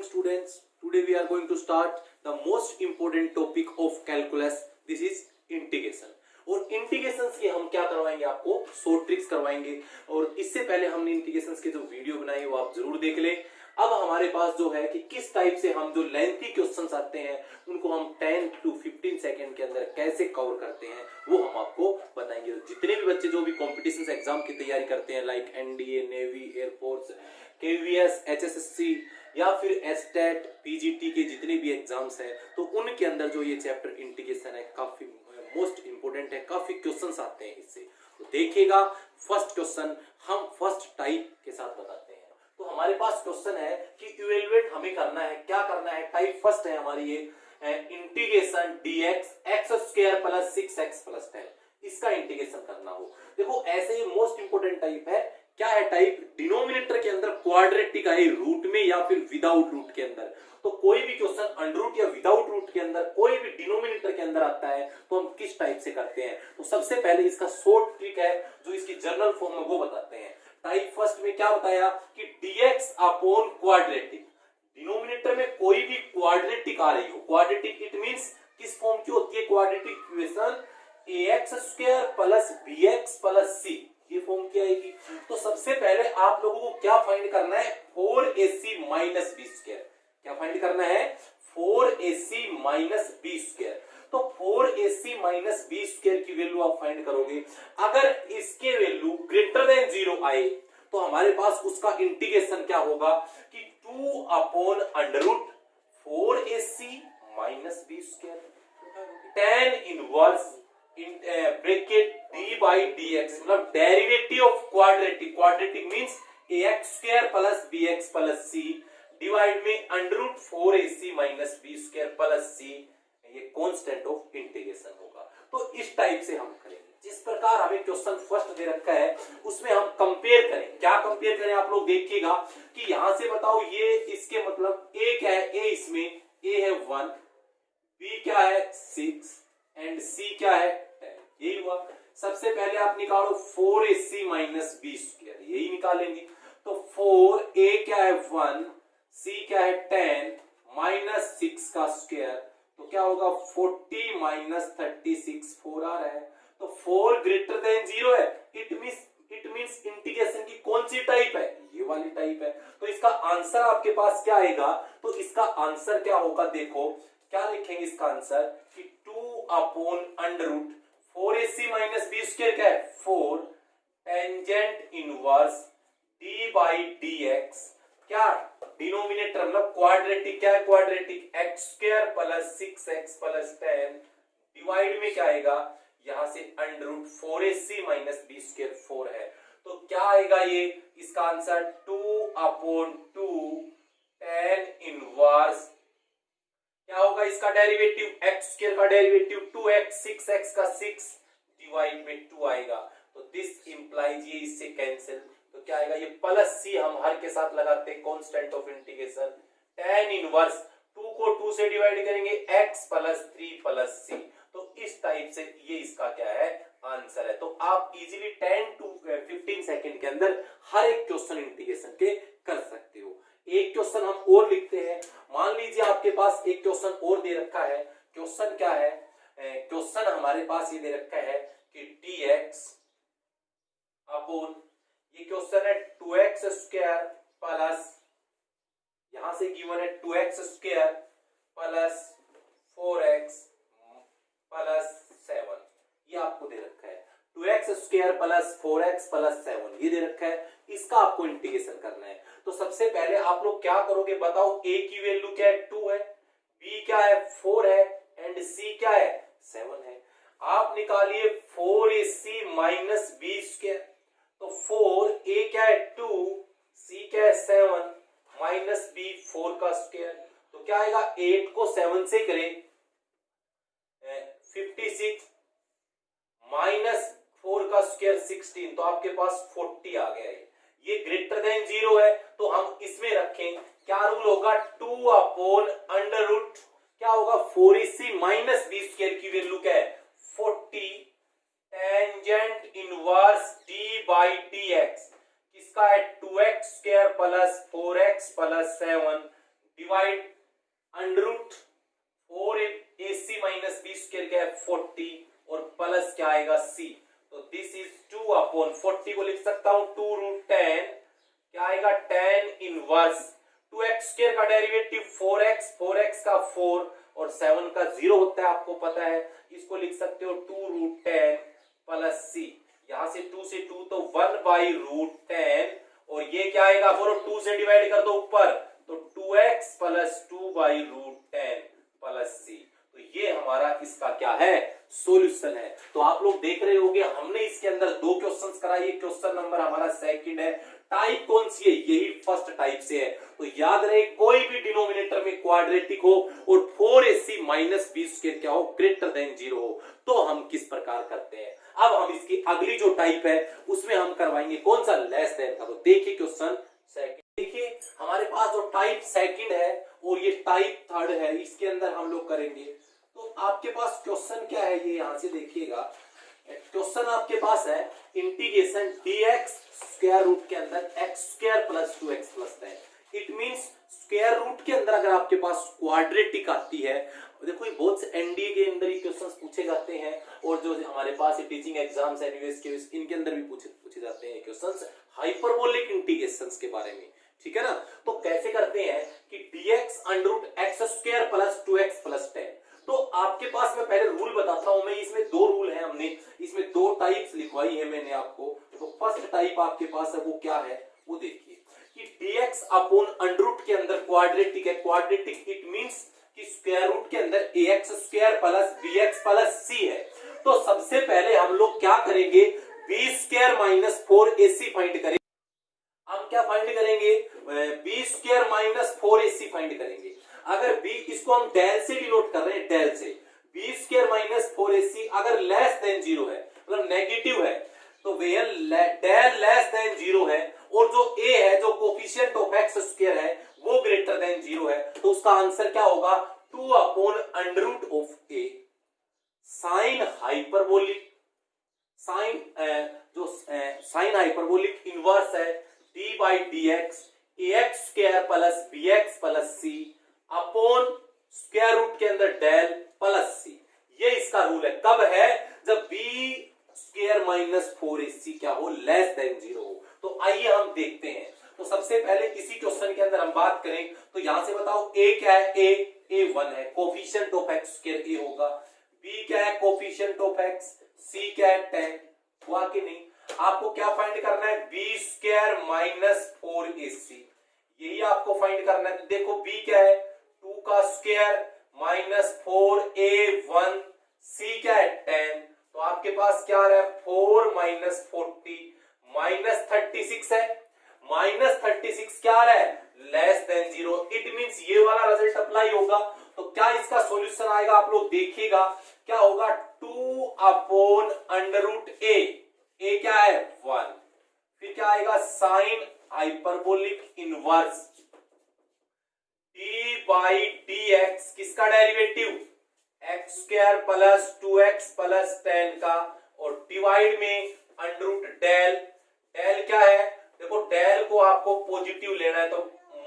students, today we are going to start the most important topic of calculus. This is integration. और integrations के हम क्या करवाएंगे, आपको शॉर्ट ट्रिक्स करवाएंगे। और इससे पहले हमने इंटीग्रेशंस के जो वीडियो बनाई वो आप जरूर देख लें। अब हमारे पास जो है कि किस टाइप से हम जो लेंथी क्वेश्चंस आते हैं उनको हम 10 to 15 सेकंड के अंदर कैसे कवर करते हैं वो हम आपको बताएंगे। जितने भी बच्चे जो भी कॉम्पिटिशन एग्जाम की तैयारी करते हैं like NDA, navy, air force, KVS, HSSC या फिर एस्टेट, पीजीटी के जितने भी एग्जाम्स हैं तो उनके अंदर जो ये चैप्टर इंटीग्रेशन है काफी मोस्ट इंपोर्टेंट है, काफी क्वेश्चंस आते हैं इससे। तो देखिएगा फर्स्ट क्वेश्चन हम फर्स्ट टाइप के साथ बताते हैं। तो हमारे पास क्वेश्चन है कि इवेलुएट हमें करना है, क्या करना है। टाइप फर्स्ट है हमारी ये इंटीग्रेशन dx x² + 6x + 10, इसका इंटीग्रेशन करना हो। देखो ऐसे ही मोस्ट इंपोर्टेंट टाइप है। क्या है टाइप? डिनोमिनेटर के अंदर क्वाड्रेटिक आए रूट में या फिर विदाउट रूट के अंदर। तो कोई भी क्वेश्चन अंडर रूट या विदाउट रूट के अंदर कोई भी डिनोमिनेटर के अंदर आता है तो हम किस टाइप से करते हैं। तो सबसे पहले इसका शॉर्ट ट्रिक है जो इसकी जनरल फॉर्म में वो बताते हैं। टाइप फर्स्ट में क्या बताया कि dx अपॉन क्वाड्रेटिक, डिनोमिनेटर में कोई भी क्वाड्रेटिक आ रही हो। क्वाड्रेटिक इट मींस किस फॉर्म की होती है quadratic equation? ax² + bx + c, ये फॉर्म की आएगी। तो सबसे पहले आप लोगों को क्या फाइंड करना है? 4ac - b²। क्या फाइंड करना है? 4ac - b²। तो 4ac - b² की वैल्यू आप फाइंड करोगे। अगर इसके वैल्यू ग्रेटर देन 0 आए तो हमारे पास उसका इंटीग्रेशन क्या होगा कि 2 upon √ 4ac - b², tan inverse bracket d/dx, मतलब derivative of quadratic. Quadratic means ax² + bx + c divide में √ 4ac - b² + c, ये कांस्टेंट ऑफ इंटीग्रेशन होगा। तो इस टाइप से हम करेंगे। जिस प्रकार हमें क्वेश्चन फर्स्ट दे रखा है उसमें हम कंपेयर करें। क्या कंपेयर करें आप लोग देखिएगा कि यहां से बताओ ये इसके मतलब a क्या है? a इसमें a है 1, b क्या है 6 एंड c क्या है 10, यही हुआ। सबसे पहले आप निकालो 4ac - b², यही निकालेंगे। तो 4a क्या है 1, c क्या है 10 - 6 का स्क्वायर, तो क्या होगा 40 - 36, 4 आ रहा है। तो 4 ग्रेटर देन 0 है। इट मींस इंटीग्रेशन की कौन सी टाइप है? ये वाली टाइप है। तो इसका आंसर आपके पास क्या आएगा? तो इसका आंसर क्या होगा? देखो क्या लिखेंगे इसका आंसर कि 2 अपॉन √ 4ac - b² क्या है 4 टेंजेंट इनवर्स d/dx, क्या डिनोमिनेटर मतलब क्वाड्रेटिक, क्या है क्वाड्रेटिक x² + 6x + 10 डिवाइड में क्या आएगा यहां से √ 4ac - b² 4 है। तो क्या आएगा ये इसका आंसर 2 अपॉन 2 tan इनवर्स, क्या होगा इसका डेरिवेटिव x² का डेरिवेटिव 2x, 6x का 6 डिवाइड में 2 आएगा। तो दिस इंप्लाइज ये इससे कैंसिल, तो क्या आएगा ये +c हम हर के साथ लगाते हैं constant of integration. tan inverse 2 को 2 से डिवाइड करेंगे x + 3 + c। तो इस टाइप से ये इसका क्या है आंसर है। तो आप इजीली 10 to 15 सेकंड के अंदर हर एक क्वेश्चन इंटीग्रेशन के कर सकते हो। एक क्वेश्चन हम और लिखते हैं। मान लीजिए आपके पास एक क्वेश्चन और दे रखा है। क्वेश्चन क्या है? क्वेश्चन हमारे पास ये दे रखा है कि dx अपॉन, ये क्वेश्चन है 2x² प्लस, यहां से गिवन है 2x² प्लस 4x प्लस 7, ये आपको दे रखा है। 2x² प्लस 4x प्लस 7 ये दे रखा है। इसका आपको इंटीग्रेशन करना है। तो सबसे पहले आप लोग क्या करोगे बताओ? a की वैल्यू क्या है 2 है, b क्या है 4 है एंड c क्या है 7 है। आप निकालिए 4ac - b²। तो 4a क्या है 2, c क्या है 7 - b 4 का स्क्वायर, तो क्या आएगा 8 को 7 से करें 56 - 4 का स्क्वायर 16, तो आपके पास 40 आ गया है। ये ग्रेटर देन 0 है तो हम इसमें रखें क्या रूल होगा 2 अपॉन √ क्या होगा 4ac - b² की वैल्यू क्या है 40 टेंजेंट इनवर्स d/dx, किसका है 2x² + 4x + 7 divide under root 4ac minus b square क्या है 40 और प्लस क्या आएगा c, तो दिस इज 2 अपॉन 40 को लिख सकता हूं 2 रूट 10 क्या आएगा 10 इनवर्स 2x स्क्वायर का डेरिवेटिव 4x 4x का 4 और 7 का 0 होता है आपको पता है, इसको लिख सकते हो 2 रूट 10 प्लस c, यहां से 2 से 2 तो 1 बाई रूट 10 और ये क्या आएगा बोलो 2 से डिवाइड कर दो ऊपर तो 2x plus 2 by root 10 plus c, तो ये हमारा इसका क्या है सॉल्यूशन है। तो आप लोग देख रहे होंगे हमने इसके अंदर दो क्वेश्चंस कराए, क्वेश्चन नंबर हमारा सेकंड है, टाइप कौन सी है यही फर्स्ट टाइप से है, तो याद रहे कोई भी डिनोमिनेटर में क्वाड्रेटिक हो और 4ac माइनस बी स्क्वायर क्या हो ग्रेटर देन 0 हो तो हम किस प्रकार करते हैं। अब हम इसकी अगली जो टाइप है उसमें हम करवाएंगे कौन सा लेस देन का, तो देखिए क्वेश्चन सेकंड, देखिए हमारे पास जो टाइप सेकंड है और ये टाइप थर्ड है इसके अंदर हम लोग करेंगे, तो आपके पास क्वेश्चन क्या है ये यहां से देखिएगा, क्वेश्चन आपके पास है इंटीग्रेशन dx स्क्वायर रूट के अंदर x square plus 2x plus 10, it means square root के अंदर अगर आपके पास क्वाड्रेटिक आती है, देखो ये बहुत से एनडीए के अंदर ही क्वेश्चंस पूछे जाते हैं और जो हमारे पास टीचिंग एग्जाम्स है यूएस के इनके अंदर भी पूछे जाते हैं क्वेश्चंस हाइपरबोलिक इंटीग्रेशंस के बारे में, ठीक है ना। तो कैसे करते हैं कि dx under root x square plus 2x plus 10, तो आपके पास मैं पहले रूल बताता हूं, मैं इसमें दो रूल है, हमने इसमें दो टाइप्स लिखवाई है मैंने आपको, तो फर्स्ट टाइप आपके पास है वो क्या है वो देखिए कि dx अपॉन अंडर रूट के अंदर क्वाड्रेटिक है, क्वाड्रेटिक इट मींस कि स्क्वायर रूट के अंदर ax square plus bx plus c है, तो सबसे पहले हम लोग क्या करेंगे b square minus 4ac find करेंगे, हम क्या फाइंड करेंगे b square minus 4ac find करेंगे, अगर b इसको हम डेल से डिनोट कर रहे हैं, डेल से b स्क्वायर माइनस 4ac अगर लेस देन 0 है मतलब नेगेटिव है तो वेयर डेल लेस देन 0 है और जो a है जो कोफिशिएंट ऑफ x स्क्वायर है वो ग्रेटर देन 0 है, तो उसका आंसर क्या होगा 2 upon under root of a sine hyperbolic sine जो साइन हाइपरबोलिक इनवर्स है d by dx ax square plus bx plus c upon square root के अंदर डेल प्लस c, ये इसका रूल है, कब है जब b स्क्वायर माइनस 4ac क्या हो लेस देन 0 हो। तो आइए हम देखते हैं, तो सबसे पहले इसी क्वेश्चन के अंदर हम बात करें तो यहां से बताओ a क्या है, a 1 है, coefficient of x square a होगा, b क्या है कोफिशिएंट ऑफ x, c क्या है 10, हुआ कि नहीं। आपको क्या फाइंड करना है b स्क्वायर माइनस 4ac, यही आपको फाइंड करना है, तो देखो b क्या है 2 का स्क्वायर माइनस 4a1, c क्या है 10, तो आपके पास क्या आ रहा है 4 माइनस 40 माइनस 36 है, माइनस 36 क्या आ रहा है लेस देन 0, इट मींस ये वाला रिजल्ट अप्लाई होगा, तो क्या इसका सॉल्यूशन आएगा आप लोग देखिएगा क्या होगा 2 अपॉन अंडर रूट a क्या है 1, फिर क्या आएगा sign hyperbolic inverse d by dx किसका derivative x square plus 2x plus 10 का और डिवाइड में अंडर रूट डेल, डेल क्या है देखो डेल को आपको पॉजिटिव लेना है तो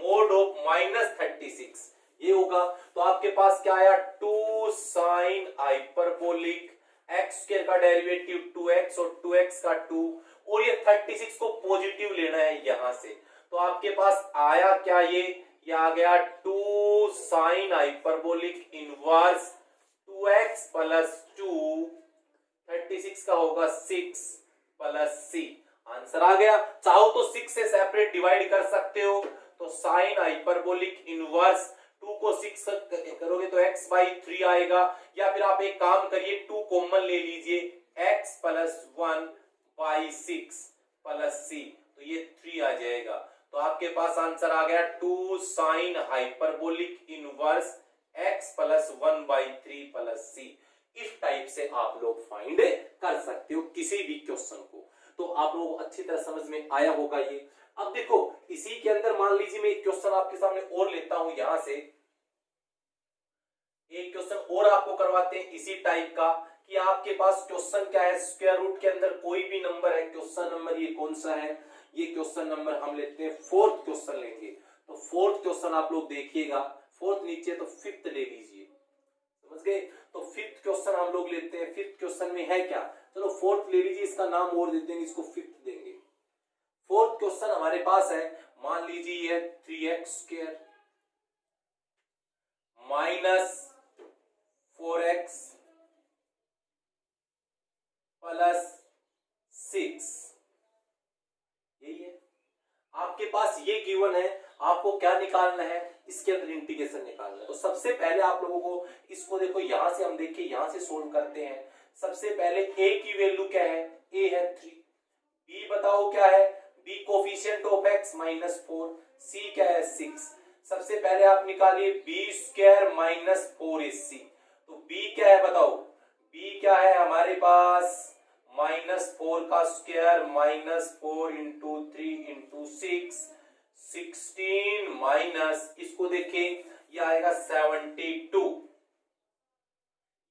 मोड ऑफ माइनस 36 ये होगा, तो आपके पास क्या आया 2 साइन हाइपरबोलिक x स्क्वायर का डेरिवेटिव 2x और 2x का 2 और ये 36 को पॉजिटिव लेना है यहां से, तो आपके पास आया क्या ये आ गया 2 sign hyperbolic inverse 2x plus 2 36 का होगा 6 प्लस c, आंसर आ गया। चाहो तो 6 से सेपरेट डिवाइड कर सकते हो, तो साइन हाइपरबोलिक इनवर्स 2 को 6 करोगे तो x बाई 3 आएगा, या फिर आप एक काम करिए 2 कॉमन ले लीजिए x plus 1 by 6 plus c, तो ये 3 आ जाएगा, तो आपके पास आंसर आ गया 2 sign hyperbolic inverse x plus 1 by 3 plus c। इस टाइप से आप लोग फाइंड कर सकते हो किसी भी क्वेश्चन को, तो आप लोगों को अच्छी तरह समझ में आया होगा ये। अब देखो इसी के अंदर मान लीजिए मैं एक क्वेश्चन आपके सामने और लेता हूं, यहां से एक क्वेश्चन और आपको करवाते हैं इसी टाइप का कि आपके पास क्वेश्चन क्या है स्क्वायर रूट के अंदर कोई भी नंबर है, क्वेश्चन नंबर ये कौन सा है, ये क्वेश्चन नंबर हम लेते हैं 4th क्वेश्चन लेंगे, तो फोर्थ क्वेश्चन आप लोग देखिएगा, फोर्थ नीचे तो फिफ्थ ले लीजिए, समझ गए। तो फिफ्थ क्वेश्चन हम लोग लेते हैं। फिफ्थ क्वेश्चन में है क्या, चलो फोर्थ ले लीजिए, इसका नाम और दे देंगे, इसको फिफ्थ देंगे। फोर्थ क्वेश्चन हमारे पास है, मान लीजिए ये 3x² माइनस 4x प्लस 6, यही है आपके पास, ये गिवन है। आपको क्या निकालना है, इसके अंदर इंटीग्रेशन निकालना है। तो सबसे पहले आप लोगों को इसको देखो, यहां से हम देखिए, यहां से सोल्व करते हैं। सबसे पहले a की वैल्यू क्या है, a है 3, b बताओ क्या है, b coefficient of x -4, c क्या है 6। सबसे पहले आप निकालिए b² माइनस 4ac। तो b क्या है बताओ, b क्या है हमारे पास -4 का स्क्वायर -4 इंटू 3 इंटू 6, 16 माइनस, इसको देखिए यह आएगा 72।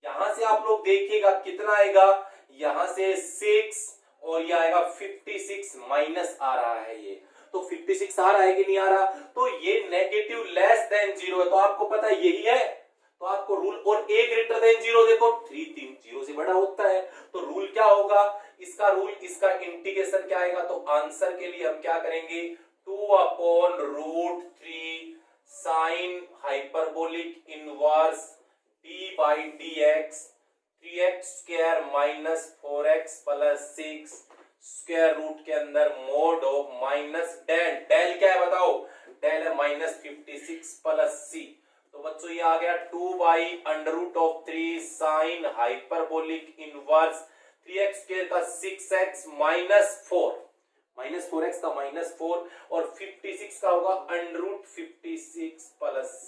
यहां से आप लोग देखिएगा कितना आएगा, यहां से 6 और यह आएगा 56 माइनस आ रहा है ये, तो 56 आ रहा है कि नहीं आ रहा, तो ये नेगेटिव लेस देन 0 है। तो आपको पता है यही है, तो आपको रूल, और a ग्रेटर देन 0 देखो 3 0 से बड़ा होता है, तो रूल क्या होगा इसका, रूल इसका इंटीग्रेशन क्या आएगा। तो आंसर के लिए हम क्या करेंगे, 2/√3 sine hyperbolic inverse d/dx 3x² minus 4x plus 6 square root के अंदर mod of minus del, del क्या है बताओ, डेल है -56 प्लस c। तो बच्चों ये आ गया 2/√3 साइन हाइपरबोलिक इनवर्स 3x² का 6x माइनस 4x का -4 और 56 का होगा √56 प्लस c।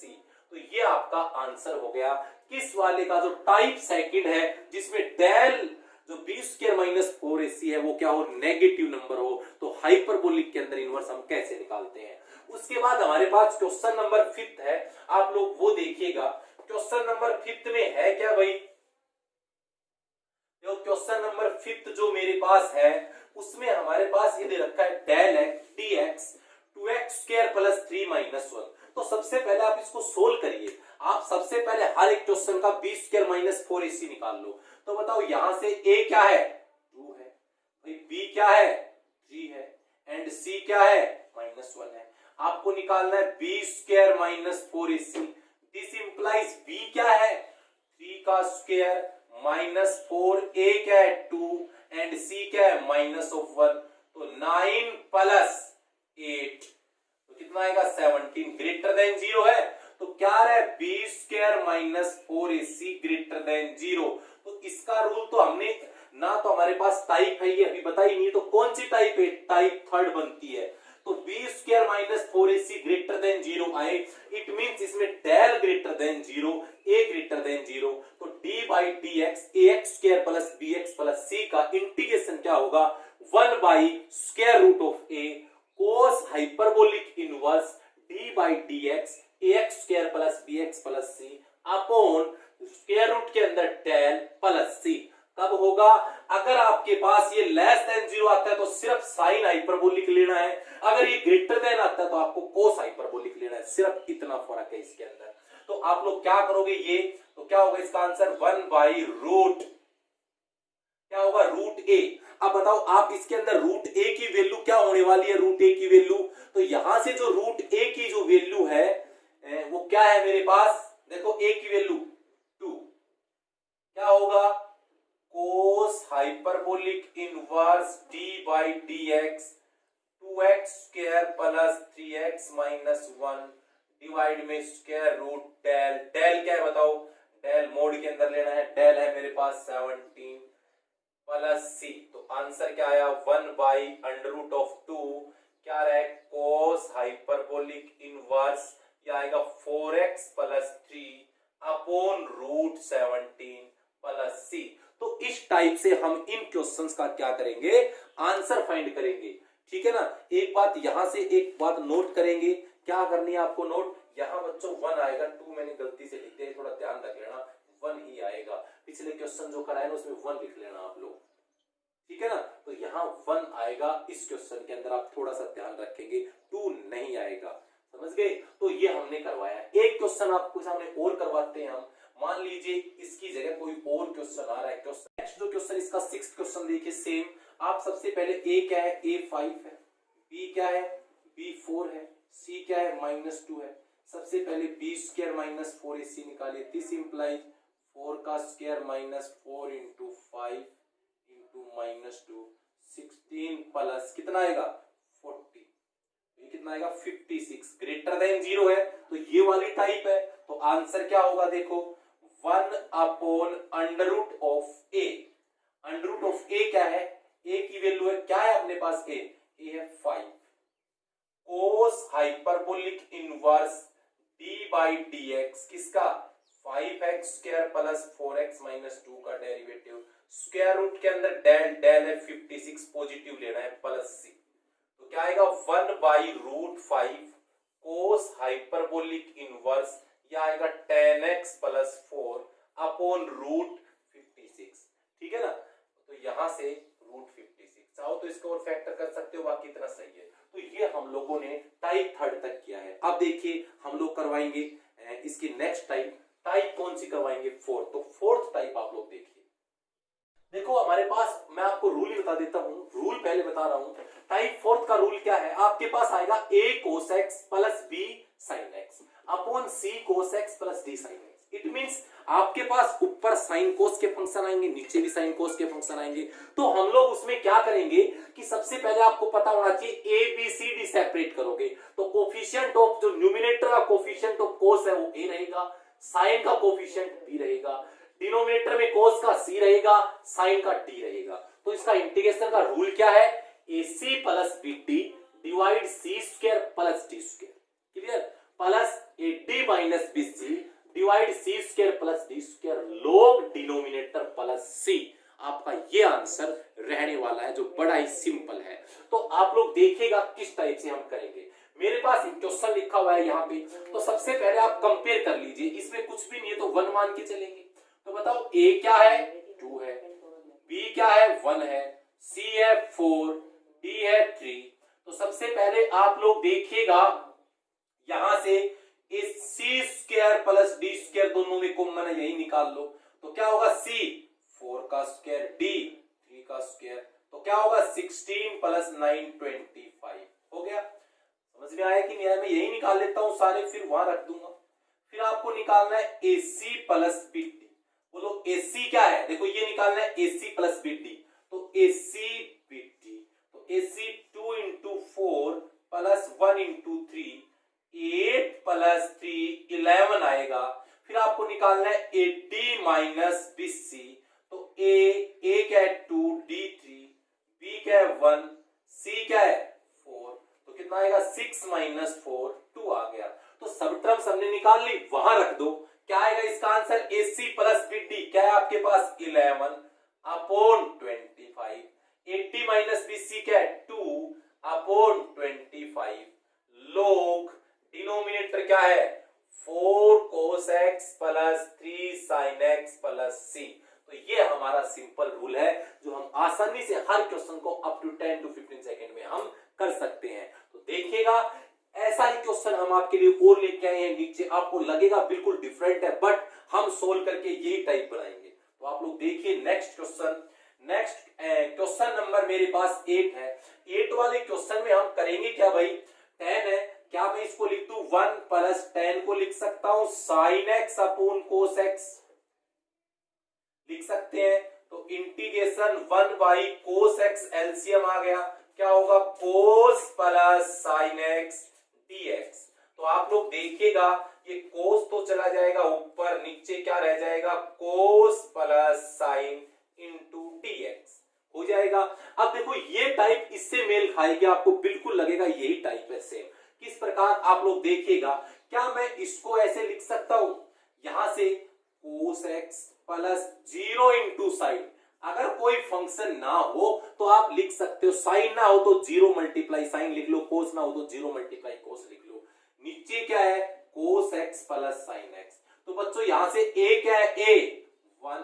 तो ये आपका आंसर हो गया किस वाले का, जो टाइप सेकंड है, जिसमें डेल जो b² माइनस 4ac है वो क्या हो, नेगेटिव नंबर हो। तो हाइपरबोलिक के अंदर इनवर्स हम कैसे निकालते हैं। उसके बाद हमारे पास क्वेश्चन नंबर 5 है, आप लोग वो देखिएगा। क्वेश्चन नंबर 5 में है क्या भाई, जो क्वेश्चन नंबर 5 जो मेरे पास है उसमें हमारे पास ये दे रखा है del dx 2x² plus 3 minus 1। तो सबसे पहले आप इसको सोल्व करिए। आप सबसे पहले हर एक क्वेश्चन का b² माइनस 4ac निकाल लो। तो बताओ यहां से a क्या है 2 है, भाई b क्या है 3 है, एंड c क्या है -1 है। आपको निकालना है b² minus 4ac। This implies b क्या है 3 का स्क्वायर माइनस 4a क्या है 2 एंड c क्या है -1। तो 9 प्लस 8 तो कितना आएगा 17, ग्रेटर देन 0 है। तो क्या है b² minus 4ac greater than 0। तो इसका रूल तो हमने ना, तो हमारे पास टाइप है ये अभी बताई नहीं, तो कौन सी टाइप है, टाइप थर्ड बनती है। तो b² minus 4ac greater than 0 आए, इट मींस इसमें del greater than 0, a greater than 0। तो d/dx ax² plus bx plus c का इंटीग्रेशन क्या होगा 1/√a cos hyperbolic inverse d/dx ax² plus bx plus c upon square root के अंदर del plus c। कब होगा, अगर आपके पास ये लेस देन 0 आता है तो सिर्फ साइन हाइपरबोलिक लेना है, अगर ये ग्रेटर देन आता है तो आपको कोस हाइपरबोलिक लेना है, सिर्फ इतना फर्क है इसके अंदर। तो आप लोग क्या करोगे, ये तो क्या होगा इसका आंसर 1/रूट क्या होगा √a। अब बताओ आप इसके अंदर √a की वैल्यू क्या होने वाली है, √a की वैल्यू, तो यहां से जो √a की जो वैल्यू है वो क्या है मेरे पास, देखो a की वैल्यू 2 क्या होगा cos hyperbolic inverse d/dx 2x² plus 3x minus 1 divide में स्क्वायर रूट डेल, डेल क्या है बताओ, डेल मोड के अंदर लेना है, डेल है मेरे पास 17 प्लस c। तो आंसर क्या आया 1/√2 क्या रहा है cos हाइपरबोलिक इनवर्स, ये आएगा 4x plus 3 upon √17 plus c। तो इस टाइप से हम इन क्वेश्चंस का क्या करेंगे, आंसर फाइंड करेंगे, ठीक है ना। एक बात यहां से एक बात नोट करेंगे, क्या करनी है आपको नोट, यहां बच्चों 1 आएगा, 2 मैंने गलती से लिख दिया, थोड़ा ध्यान रख लेना, 1 ही आएगा। पिछले क्वेश्चन जो कराए ना उसमें 1 लिख लेना आप लोग, ठीक है ना। तो यहाँ 1 आएगा इस क्वेश्चन के अंदर, आप थोड़ा सा ध्यान रखेंगे, 2 नहीं आएगा, समझ गए। तो ये हमने करवाया। एक क्वेश्चन आपके सामने और करवाते हैं हम। मान लीजिए इसकी जगह कोई और क्वेश्चन आ रहा है। क्वेश्चन नेक्स्ट जो क्वेश्चन इसका 6th क्वेश्चन देखिए सेम। आप सबसे पहले ए क्या है, ए 5 है, बी क्या है, बी 4 है, सी क्या है, -2 है। सबसे पहले बी स्क्वायर -4ac निकालिए। दिस इंप्लाइज 4 का स्क्वायर -4 इंटू 5 इंटू -2 16 प्लस कितना आएगा 40। ये कितना आएगा 56 ग्रेटर देन 0 है तो ये वाली टाइप है। तो आंसर क्या होगा देखो 1 upon under root of A. Under root of A क्या है, ए की वैल्यू है क्या है अपने पास ए है 5 cos hyperbolic inverse d by dx किसका 5x square plus 4x minus 2 का डेरिवेटिव। स्क्वायर रूट के अंदर डेल डेल है 56 पॉजिटिव लेना है प्लस c। तो क्या आएगा 1 by root 5 cos hyperbolic inverse या आएगा 10x प्लस 4 अपॉन रूट 56। ठीक है ना। तो यहां से रूट 56 चाहो तो इसको और फैक्टर कर सकते हो, बाकी इतना सही है। तो ये हम लोगों ने टाइप 3 तक किया है। अब देखिए हम लोग करवाएंगे इसकी नेक्स्ट टाइप कौन सी करवाएंगे 4th। तो 4th टाइप आप लोग देखिए। देखो हमारे पास मैं आपको रूल ही बता देता हूं, रूल पहले बता रहा हूं। टाइप 4th का रूल क्या है, आपके पास आएगा a cos x plus b sin x upon c cos x plus d sin x। It means आपके पास ऊपर साइन कोस के फंक्शन आएंगे, नीचे भी साइन कोस के फंक्शन आएंगे। तो हम लोग उसमें क्या करेंगे कि सबसे पहले आपको पता होना चाहिए a b c d separate करोगे। तो कोफिशिएंट ऑफ जो न्यूमिनेटर का कोफिशिएंट ऑफ कोस है वो ए रहेगा, साइन का कोफिशिएंट बी रहेगा, डिनोमिनेटर में कोस का सी रहेगा, साइन का डी रहेगा। तो इसका इंटीग्रेशन का रूल क्या है ac plus bd divide c square plus d square. Clear. Plus ad minus bc divide c square plus d square log denominator plus c। आपका ये आंसर रहने वाला है जो बड़ा ही सिंपल है। तो आप लोग देखिएगा किस टाइप से हम करेंगे। मेरे पास एक क्वेश्चन लिखा हुआ है यहाँ पे। तो सबसे पहले आप कंपेयर कर लीजिए, इसमें कुछ भी नहीं है तो 1 मान के चलेंगे। तो बताओ a क्या है 2 है, b क्या है 1 है, c है 4, d है 3। तो सबसे पहले आप लोग देखिएगा यहां से इस c square plus d square दोनों में कॉमन है, यही निकाल लो। तो क्या होगा c 4 का स्क्वायर d 3 का स्क्वायर। तो क्या होगा 16 प्लस 9 25 हो गया। समझ में आया कि नहीं आया, मैं यही निकाल लेता हूं सारे फिर वहां रख दूंगा। फिर आपको निकालना है ac प्लस bd। बोलो ac क्या है, देखो ये निकालना है ac प्लस bd। तो ac bd तो ac 2 into 4 plus 1 into 3 8 plus 3 11 आएगा। फिर आपको निकालना है ad माइनस bc। तो a क्या है 2 d 3 b क्या है 1 c क्या है 4। तो कितना आएगा 6 माइनस 4 2 आ गया। तो सब टर्म्स हमने निकाल ली, वहां रख दो। क्या आएगा इसका आंसर ac प्लस bd क्या है आपके पास 11 अपॉन 25। 80 माइनस bc क्या है 2 अपॉन 25 log डिनोमिनेटर क्या है 4 cos x plus 3 sin x plus c। तो ये हमारा सिंपल रूल है जो हम आसानी से हर क्वेश्चन को अप टू 10 to 15 सेकंड में हम कर सकते हैं। तो देखिएगा ऐसा ही क्वेश्चन हम आपके लिए और लेके आए हैं। नीचे आपको लगेगा बिल्कुल डिफरेंट है बट हम सोल्व करके यही टाइप बनाएंगे। तो आप लोग देखिए next question. Next question number मेरे पास 8 है। 8 वाले क्वेश्चन में हम करेंगे क्या भाई 10 है, क्या मैं इसको लिख दूं 1 प्लस 10 को लिख सकता हूं sine x upon cos x लिख सकते हैं। तो integration 1 by cos x LCM आ गया, क्या होगा cos plus sine x dx। तो आप लोग देखिएगा ये कोस तो चला जाएगा ऊपर, नीचे क्या रह जाएगा कोस प्लस साइन इंटू dx हो जाएगा। अब देखो ये टाइप इससे मेल खाएगी, आपको बिल्कुल लगेगा यही टाइप है सेम। किस प्रकार आप लोग देखिएगा, क्या मैं इसको ऐसे लिख सकता हूं यहां से cos x plus 0 into sine. अगर कोई फंक्शन ना हो तो आप लिख सकते हो, साइन ना हो तो 0 मल्टीप्लाई साइन लिख लो, कोस ना हो तो 0 मल्टीप्लाई कोस लिख लो। नीचे क्या है cos x plus sine x. तो बच्चों यहां से a क्या है a 1,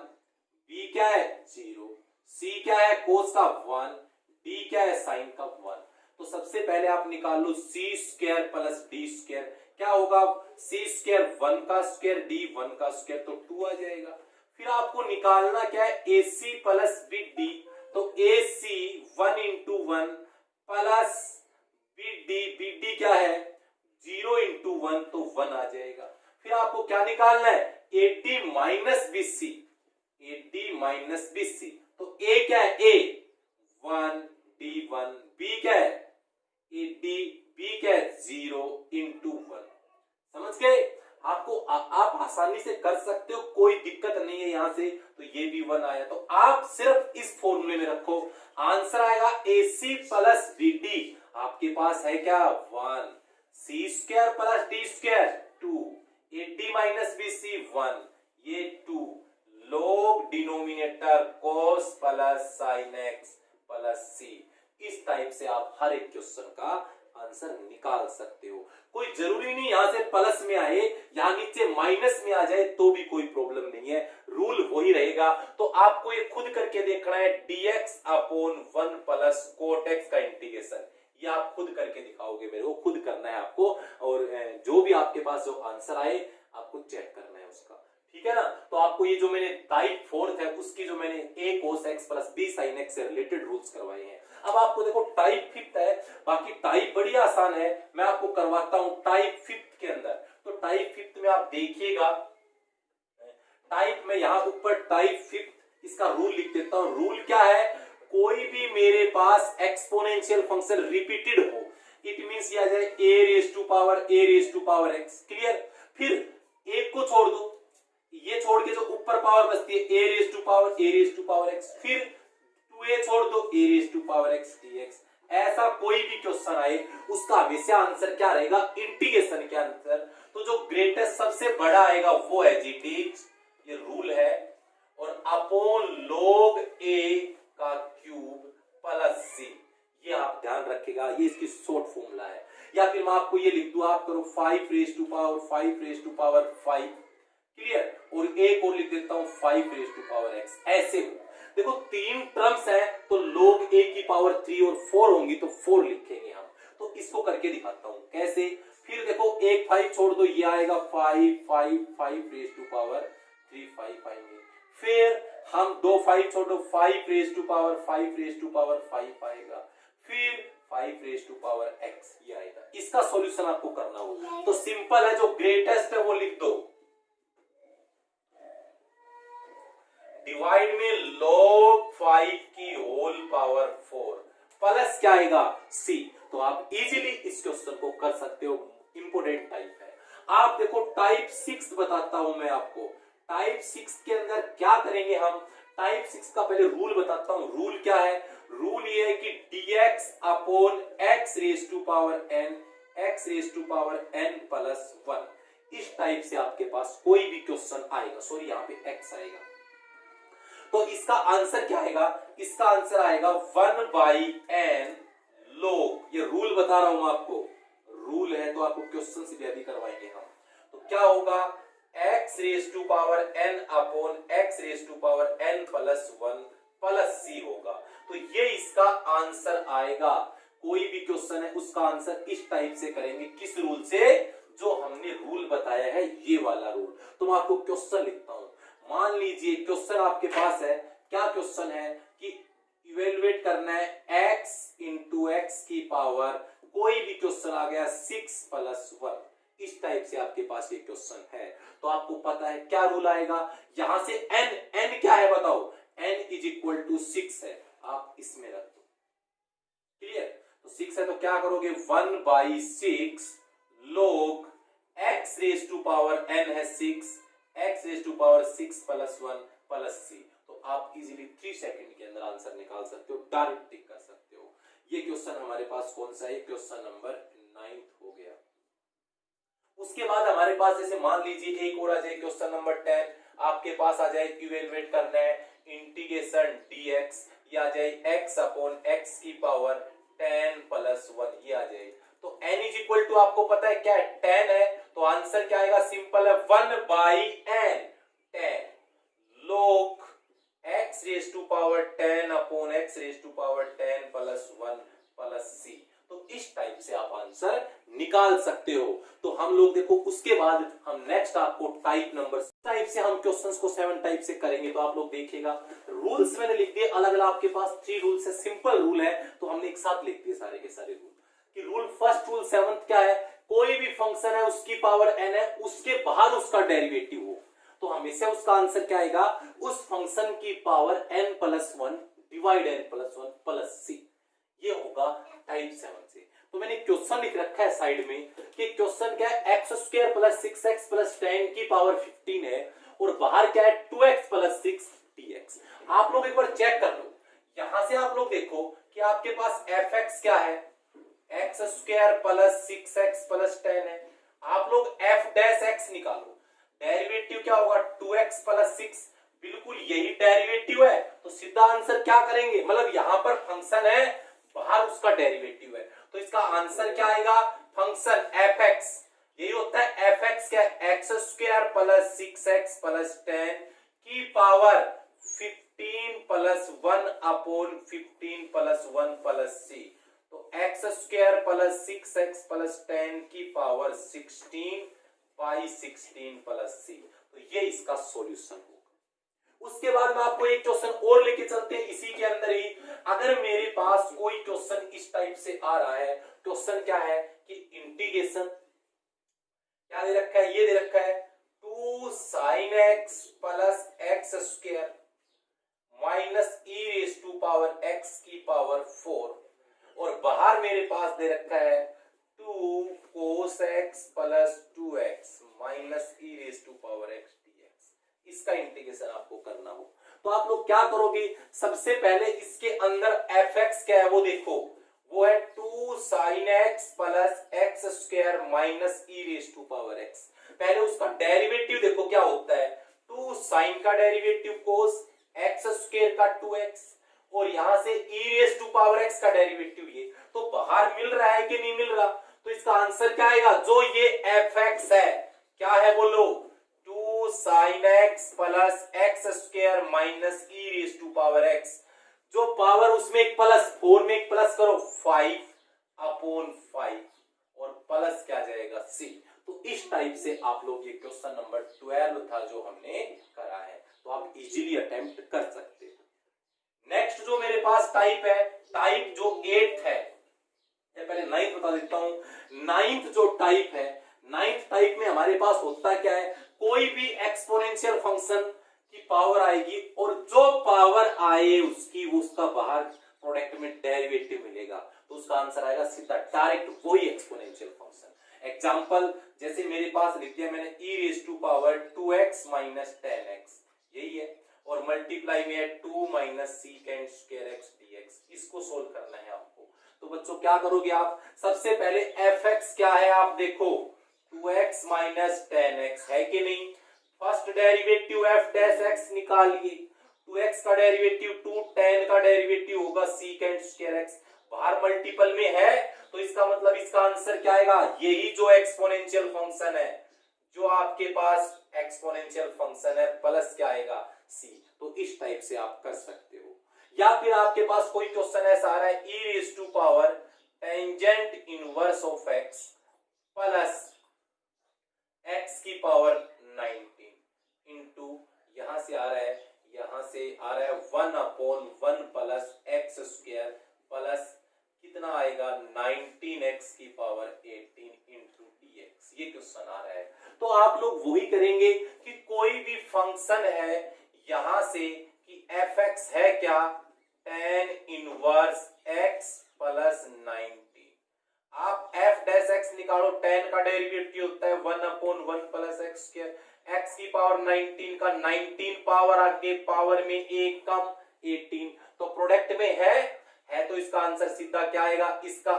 b क्या है 0, c क्या है कोस का 1, d क्या है साइन का 1। तो सबसे पहले आप निकाल लो सी स्क्वायर प्लस डी स्क्वायर। क्या होगा, सी स्क्वायर 1 का स्क्वायर डी 1 का स्क्वायर, तो 2 आ जाएगा। फिर आपको निकालना क्या है, ए सी प्लस बी डी, तो ए सी 1 इंटू 1 प्लस बी डी क्या है 0 इंटू 1, तो 1 आ जाएगा। फिर आपको क्या निकालना है, a D minus B c, a D minus B c, तो ए क्या है, ए 1 डी 1, बी क्या है ए डी, बी क्या है 0 इंटू 1। समझ गए, आपको आप आसानी से कर सकते हो, कोई दिक्कत नहीं है यहां से। तो ये भी 1 आया, तो आप सिर्फ इस फॉर्मूले में रखो, आंसर आएगा A C plus B D. आपके पास है क्या 1, C square plus D square 2, A D minus B C 1, ये 2 log denominator cos plus sine x plus C. इस टाइप से आप हर एक क्वेश्चन का आंसर निकाल सकते हो। कोई जरूरी नहीं यहां से प्लस में आए, यहां नीचे माइनस में आ जाए तो भी कोई प्रॉब्लम नहीं है, रूल वही रहेगा। तो आपको ये खुद करके देखना है, dx upon 1 plus cot x का इंटीग्रेशन, ये आप खुद करके दिखाओगे, मेरे को खुद करना है आपको। और जो भी आपके पास जो आंसर आए आपको चेक करना है उसका, ठीक है ना। तो आपको ये जो मैंने टाइप 4 है उसकी जो मैंने a cos x plus b sin x से रिलेटेड रूल्स करवाए हैं। अब आपको देखो टाइप 5 है, बाकी टाइप बड़ी आसान है, मैं आपको करवाता हूं टाइप 5 के अंदर। तो टाइप 5 में आप देखिएगा, टाइप में यहां ऊपर टाइप 5 इसका रूल लिख देता हूं। रूल क्या है, कोई भी मेरे पास एक्सपोनेंशियल फंक्शन रिपीटेड हो, इट मींस ये आ जाए a raise to power x, clear. फिर एक को छोड़ दो, ये छोड़ के जो ऊपर पावर बचती है a raise to power x, फिर 2a छोड़ दो a raise to power x dx। ऐसा कोई भी क्वेश्चन आए उसका हमेशा आंसर क्या रहेगा, इंटीग्रेशन के आंसर। तो जो ग्रेटेस्ट सबसे बड़ा आएगा वो है जी डी, ये रूल है, और अपॉन log a का क्यूब प्लस सी, ये आप ध्यान रखेगा, ये इसकी शॉर्ट फॉर्मूला है। या फिर मैं आपको ये लिख दूं, आप करो 5 रेज टू पावर 5, क्लियर, और एक और लिख देता हूं 5 रेज टू पावर x, ऐसे हो। देखो 3 टर्म्स है तो log a की पावर 3 और 4 होंगी तो 4 लिखेंगे हम। तो इसको करके दिखाता हूं कैसे। फिर देखो एक 5 छोड़ दो, ये आएगा 5 रेज टू पावर 3, 5 आएंगे। फिर हम 2 5 छोड़ दो, 5 रेज टू पावर 5 आएगा। फिर 5 रेज टू पावर x, ये आएगा। इसका सॉल्यूशन आपको करना होगा, तो सिंपल है, जो ग्रेटेस्ट है वो लिख दो, डिवाइड में log 5 की होल पावर 4 प्लस क्या आएगा c। तो आप इजीली इस क्वेश्चन को कर सकते हो, इंपोर्टेंट टाइप है। आप देखो टाइप 6 बताता हूं मैं आपको, टाइप 6 के अंदर क्या करेंगे हम। टाइप 6 का पहले रूल बताता हूं। रूल क्या है, रूल ये है कि dx upon x raise to power n plus 1। इस टाइप से आपके पास कोई भी क्वेश्चन आएगा, सॉरी यहाँ पे x आएगा, तो इसका आंसर क्या आएगा, इसका आंसर आएगा 1/n log, ये रूल बता रहा हूं आपको, रूल है तो आपको क्वेश्चन से भी अभी करवाएंगे हम। तो क्या होगा, x raise to power n upon x raise to power n plus 1 plus c होगा। तो ये इसका आंसर आएगा। कोई भी क्वेश्चन है उसका आंसर इस टाइप से करेंगे, किस रूल से, जो हमने रूल बताया है ये वाला रूल। तो मैं आपको क्वेश्चन लिखता हूं। मान लीजिए क्वेश्चन आपके पास है, क्या क्वेश्चन है कि इवेलुएट करना है x इंटू एक्स की पावर, कोई भी क्वेश्चन आ गया 6 प्लस 1, इस टाइप से आपके पास ये क्वेश्चन है। तो आपको पता है क्या रूल आएगा, यहां से n क्या है बताओ, n इज इक्वल टू 6 है, आप इसमें रख दो, क्लियर। तो 6 है तो क्या करोगे, 1/6 log x raise to power n है 6, x raise to power 6 plus 1 plus c। तो आप इजीली 3 सेकंड के अंदर आंसर निकाल सकते हो, डायरेक्ट टिक कर सकते हो। ये क्वेश्चन हमारे पास कौन सा है, क्वेश्चन नंबर 9 हो गया। उसके बाद हमारे पास जैसे मान लीजिए एक और आ जाए, क्वेश्चन नंबर 10 आपके पास आ जाए, इवेलुएट करना है इंटीग्रेशन dx, ये आ जाए x अपॉन x की पावर 10 प्लस 1, ये आ जाए। तो n इज इक्वल टू आपको पता है क्या है, 10 है, तो आंसर क्या आएगा, सिंपल है 1/n 10 log x raise to power 10 upon x raise to power 10 plus 1 plus c। तो इस टाइप से आप आंसर निकाल सकते हो। तो हम लोग देखो उसके बाद हम नेक्स्ट आपको टाइप नंबर टाइप से हम क्वेश्चंस को 7 टाइप से करेंगे। तो आप लोग देखिएगा रूल्स मैंने लिख दिए अलग अलग, आपके पास 3 रूल्स है, सिंपल रूल है, तो हमने एक साथ लिख दिए सारे के सारे रूल। कि रूल फर्स्ट रूल 7 क्या है, कोई भी फंक्शन है उसकी पावर n है, उसके बाहर उसका डेरिवेटिव हो तो हमेशा उसका आंसर क्या आएगा, उस फंक्शन की power n+1 divide n+1 plus c। ये होगा टाइप 7 से। तो मैंने क्वेश्चन लिख रखा है साइड में कि क्वेश्चन क्या है, x² + 6x + 10 की पावर 15 है और बाहर क्या है 2x + 6 dx। आप लोग एक बार चेक कर लो, यहां से आप लोग देखो कि आपके पास fx क्या है, x² + 6x + 10 है। आप लोग f' निकालो, डेरिवेटिव क्या होगा 2x + 6, बिल्कुल यही डेरिवेटिव है तो सीधा आंसर क्या करेंगे, मतलब यहां पर फंक्शन है बाहर उसका डेरिवेटिव है तो इसका आंसर क्या आएगा, फंक्शन fx, यही होता है fx क्या है, x² + 6x + 10 की पावर 15 + 1/15 + 1 + c। तो x² + 6x + 10 की पावर 16/16 + c। तो ये इसका सॉल्यूशन होगा। उसके बाद में आपको एक क्वेश्चन और लेके चलते हैं इसी के अंदर ही। अगर मेरे पास कोई क्वेश्चन इस टाइप से आ रहा है, क्वेश्चन क्या है कि इंटीग्रेशन क्या दे रखा है, ये दे रखा है 2 sin x + x² - e⁻x की पावर 4 और बाहर मेरे पास दे रखा है 2 cos x + 2x - e⁻x dx। इसका इंटीग्रेशन आपको करना हो तो आप लोग क्या करोगे, सबसे पहले इसके अंदर fx क्या है वो देखो, वो है 2 sin x + x² - e⁻x। पहले उसका डेरिवेटिव देखो क्या होता है, 2 sin का डेरिवेटिव cos x² का 2x और यहां से e⁻x का डेरिवेटिव ये, तो बाहर मिल रहा है कि नहीं मिल रहा, तो इसका आंसर क्या आएगा, जो ये fx है क्या है बोलो, 2 sin x + x² - e⁻x, जो पावर उसमें एक प्लस 4 में एक प्लस करो 5/5 और प्लस क्या जाएगा c। तो इस टाइप से आप लोग ये क्वेश्चन नंबर 12 था जो हमने करा है, तो आप इजीली अटेम्प्ट कर सकते हैं। नेक्स्ट जो मेरे पास टाइप है, टाइप जो 8th है, पहले 9th बता देता हूं। 9th जो टाइप है, 9th टाइप में हमारे पास होता क्या है, कोई भी एक्सपोनेंशियल फंक्शन की पावर आएगी और जो पावर आए उसका बाहर प्रोडक्ट में डेरिवेटिव मिलेगा तो उसका आंसर आएगा सीधा डायरेक्ट वही एक्सपोनेंशियल फंक्शन। एग्जांपल जैसे मेरे पास लिख दिया मैंने e⁻2x - 10x, यही है, और मल्टीप्लाई में है 2 - sec²x dx। इसको सोल्व करना है आपको। तो बच्चों क्या करोगे आप, सबसे पहले fx क्या है आप देखो, 2x - 10x है कि नहीं, फर्स्ट डेरिवेटिव f' निकालिए, 2x का डेरिवेटिव 2, 10 का डेरिवेटिव होगा sec²x, बाहर मल्टीपल में है तो इसका मतलब इसका आंसर क्या आएगा, यही जो एक्सपोनेंशियल फंक्शन है, जो आपके पास एक्सपोनेंशियल फंक्शन है प्लस क्या आएगा c। तो इस टाइप से आप कर सकते हो। या फिर आपके पास कोई क्वेश्चन ऐसा आ रहा है e⁻ tangent inverse of x plus x की पावर 19 इंटू यहां से आ रहा है, यहां से आ रहा है 1/1 प्लस x² प्लस कितना आएगा 19x की पावर 18 इंटू dx। ये क्वेश्चन आ रहा है तो आप लोग वही करेंगे कि कोई भी फंक्शन है यहां से कि fx है क्या, tan इनवर्स x प्लस 19, आप f' निकालो, tan का डेरिवेटिव होता है 1/1 प्लस x², x की पावर 19 का 19 पावर आगे पावर में एक कम 18, तो प्रोडक्ट में है तो इसका आंसर सीधा क्या आएगा, इसका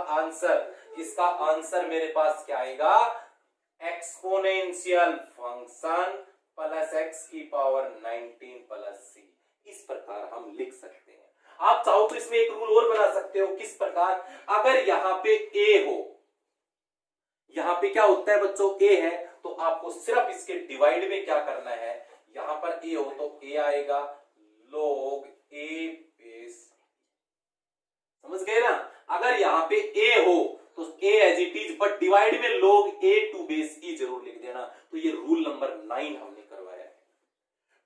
आंसर मेरे पास क्या आएगा, एक्सपोनेंशियल फंक्शन प्लस x की पावर 19 प्लस c। इस प्रकार हम लिख सकते हैं। आप चाहो तो इसमें एक रूल और बना सकते हो, किस प्रकार, अगर यहां पे a हो, यहां पे क्या होता है बच्चों a है तो आपको सिर्फ इसके डिवाइड में क्या करना है, यहां पर a हो तो a आएगा log a बेस, समझ गए ना, अगर यहाँ पे a हो तो a as it is, but divide में log a to base e जरूर लिख देना। तो ये रूल नंबर 9 हमने करवाया है।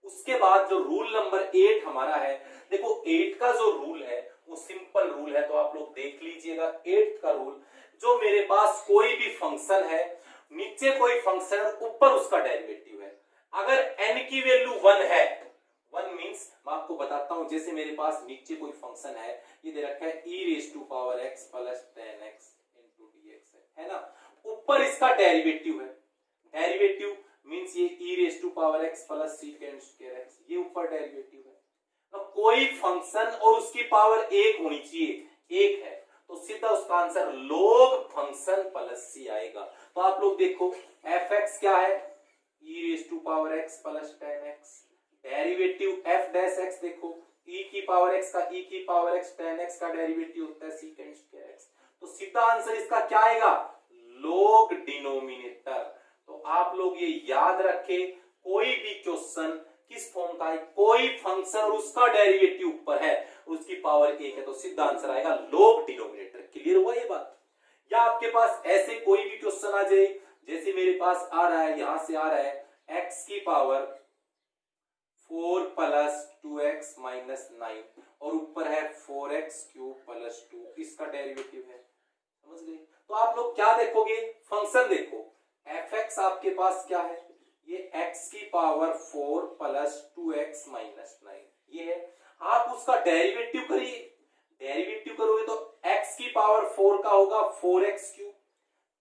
उसके बाद जो रूल नंबर 8 हमारा है, देखो 8 का जो रूल है वो सिंपल रूल है, तो आप लोग देख लीजिएगा 8 का रूल। जो मेरे पास कोई भी फंक्शन है, नीचे कोई फंक्शन है, ऊपर उसका डेरिवेटिव है, अगर n की वैल्यू 1 है, 1 मींस मैं आपको बताता हूं, जैसे मेरे पास नीचे कोई फंक्शन है, ये दे रखा है e raise to power x plus 10x into dx है ना, ऊपर इसका डेरिवेटिव है, डेरिवेटिव मींस ये e raise to power x plus second square x, ये ऊपर डेरिवेटिव है। तो कोई फंक्शन और उसकी पावर 1 होनी चाहिए, 1 है, तो सीधा उसका answer log function plus c आएगा। तो आप लोग देखो fx क्या है, e raise to power x plus 10x, derivative f dash x देखो e की पावर x का e की पावर x 10x का डेरिवेटिव होता है सेकंड स्क्वायर x, तो सीधा आंसर इसका क्या आएगा, log डिनोमिनेटर। तो आप लोग ये याद रखें, कोई भी क्वेश्चन किस फॉर्म का है, कोई फंक्शन और उसका डेरिवेटिव ऊपर है, उसकी पावर 1 है, तो सीधा आंसर आएगा log डिनोमिनेटर। क्लियर हुआ ये बात? या आपके पास ऐसे कोई भी क्वेश्चन आ जाए, जैसे मेरे पास आ रहा है, यहां से आ रहा है x की पावर 4 प्लस 2x माइनस 9 और ऊपर है 4x क्यूब प्लस 2, इसका डेरिवेटिव है, समझ गए? तो आप लोग क्या देखोगे, फंक्शन देखो, fx आपके पास क्या है, ये x की पावर 4 प्लस 2x माइनस 9 ये है, आप उसका डेरिवेटिव करिए, डेरिवेटिव करोगे तो x की पावर 4 का होगा 4x क्यूब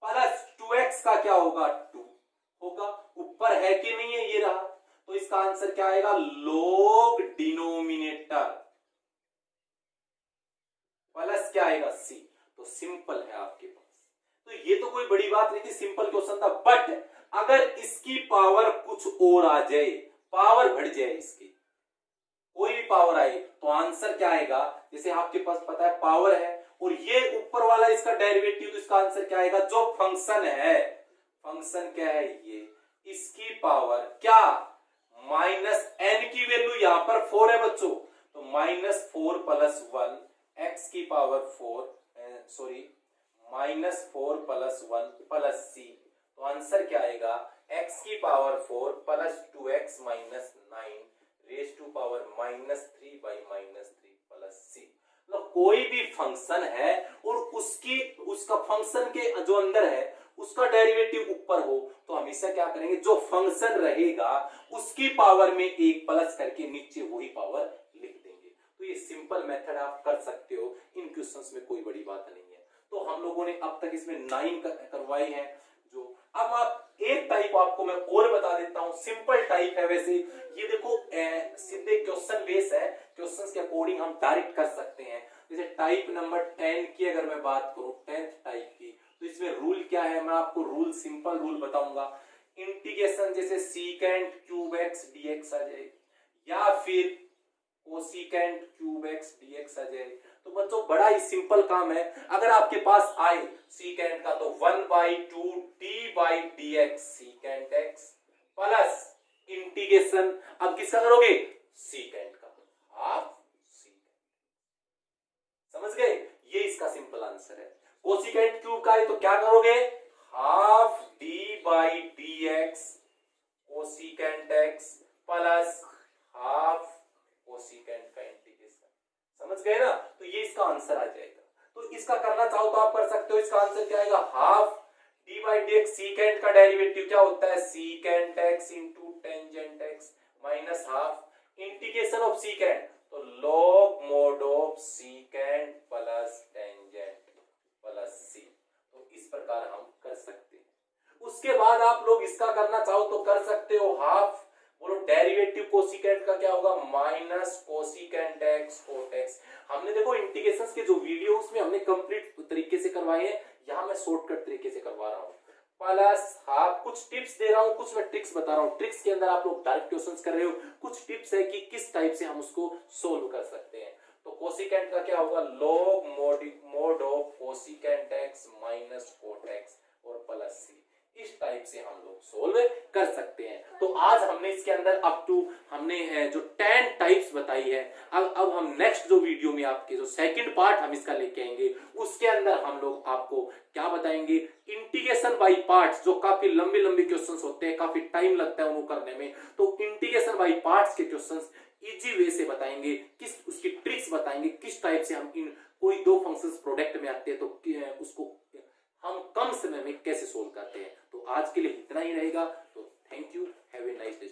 प्लस 2x का क्या होगा 2 होगा, ऊपर है कि नहीं है, ये रहा, तो इसका आंसर क्या आएगा, log डिनोमिनेटर प्लस क्या आएगा c। तो सिंपल है आपके पास, तो ये तो कोई बड़ी बात नहीं थी, सिंपल क्वेश्चन था, बट अगर इसकी पावर कुछ और आ जाए, पावर बढ़ जाए, इसकी कोई भी पावर आए, तो आंसर क्या आएगा, जैसे आपके पास पता है पावर है और ये ऊपर वाला इसका डेरिवेटिव, तो इसका आंसर क्या आएगा, जो फंक्शन है, फंक्शन क्या है ये, इसकी पावर क्या, माइनस n की वैल्यू यहां पर 4 है बच्चों, तो माइनस 4 प्लस 1 x की power 4 sorry minus 4 plus 1 plus c, तो आंसर क्या आएगा, x की power 4 plus 2x minus 9 raise to power minus 3 by minus 3 plus c। मतलब कोई भी फंक्शन है और उसका फंक्शन के जो अंदर है उसका डेरिवेटिव ऊपर हो, तो हमेशा क्या करेंगे, जो फंक्शन रहेगा उसकी पावर में एक प्लस करके नीचे वही पावर लिख देंगे। तो ये सिंपल मेथड आप कर सकते हो, इन क्वेश्चंस में कोई बड़ी बात नहीं है। तो हम लोगों ने अब तक इसमें 9 करवाए हैं। जो अब आप एक टाइप आपको मैं और बता देता हूं, सिंपल टाइप है, वैसे ये देखो सीधे क्वेश्चन बेस है, क्वेश्चंस के अकॉर्डिंग हम डायरेक्ट कर सकते हैं। जैसे टाइप नंबर 10 की अगर मैं बात करूं, 10th टाइप की, तो इसमें रूल क्या है, मैं आपको रूल सिंपल रूल बताऊंगा। इंटीग्रेशन जैसे सीकेंट क्यूब एक्स dx आ जाए, या फिर कोसिकेंट क्यूब एक्स dx आ जाए, तो बच्चों बड़ा ही सिंपल काम है। अगर आपके पास आए सीकेंट का, तो 1/2 d by dx secant x plus integration, अब किसका करोगे, सीकेंट का, हाफ सीकेंट। समझ गए, ये इसका सिंपल आंसर है। कोसिकेंट क्यूब का है तो क्या करोगे, half d by dx cosecant x plus half cosecant का इंटीग्रेशन। समझ गए ना, तो ये इसका आंसर आ जाएगा। तो इसका करना चाहो तो आप कर सकते हो, इसका आंसर क्या आएगा, half d by dx, secant का डेरिवेटिव क्या होता है, secant x into tangent x minus half integration of secant, तो log mode of secant plus tangent plus c। तो इस प्रकार हम कर सकते हैं। उसके बाद आप लोग इसका करना चाहो तो कर सकते हो, हाफ बोलो डेरिवेटिव कोसिकेंट का क्या होगा, minus cosecant x cot x। हमने देखो इंटीग्रेशंस के जो वीडियो उसमें हमने कंप्लीट तरीके से करवाए हैं, यहां मैं शॉर्टकट तरीके से करवा रहा हूं। प्लस हाफ, कुछ टिप्स दे रहा हूं, कुछ मैं ट्रिक्स बता रहा हूं। ट्रिक्स के अंदर आप लोग डायरेक्ट क्वेश्चंस कर रहे हो, कुछ टिप्स है कि किस टाइप से हम उसको सोल्व कर सकते हैं। तो कोसिकेंट का क्या होगा, log mode of cosecant x minus cot x और प्लस c। इस टाइप से हम लोग सोल्व कर सकते हैं। तो आज हमने इसके अंदर अप टू हमने हमने जो 10 टाइप्स बताई है, अब हम नेक्स्ट जो वीडियो में आपके जो सेकंड पार्ट हम इसका लेके आएंगे, उसके अंदर हम लोग आपको क्या बताएंगे, इंटीग्रेशन बाय पार्ट्स, जो काफी लंबे लंबे क्वेश्चंस होते हैं, काफी टाइम लगता है उनको करने में, तो इंटीग्रेशन बाय पार्ट्स के क्वेश्चंस इजी वे से बताएंगे, किस उसकी ट्रिक्स बताएंगे, किस टाइप से हम इन कोई दो फंक्शंस प्रोडक्ट में आते हैं तो उसको हम कम समय में कैसे सोल्व करते हैं। तो आज के लिए इतना ही रहेगा। तो thank you, have a nice day.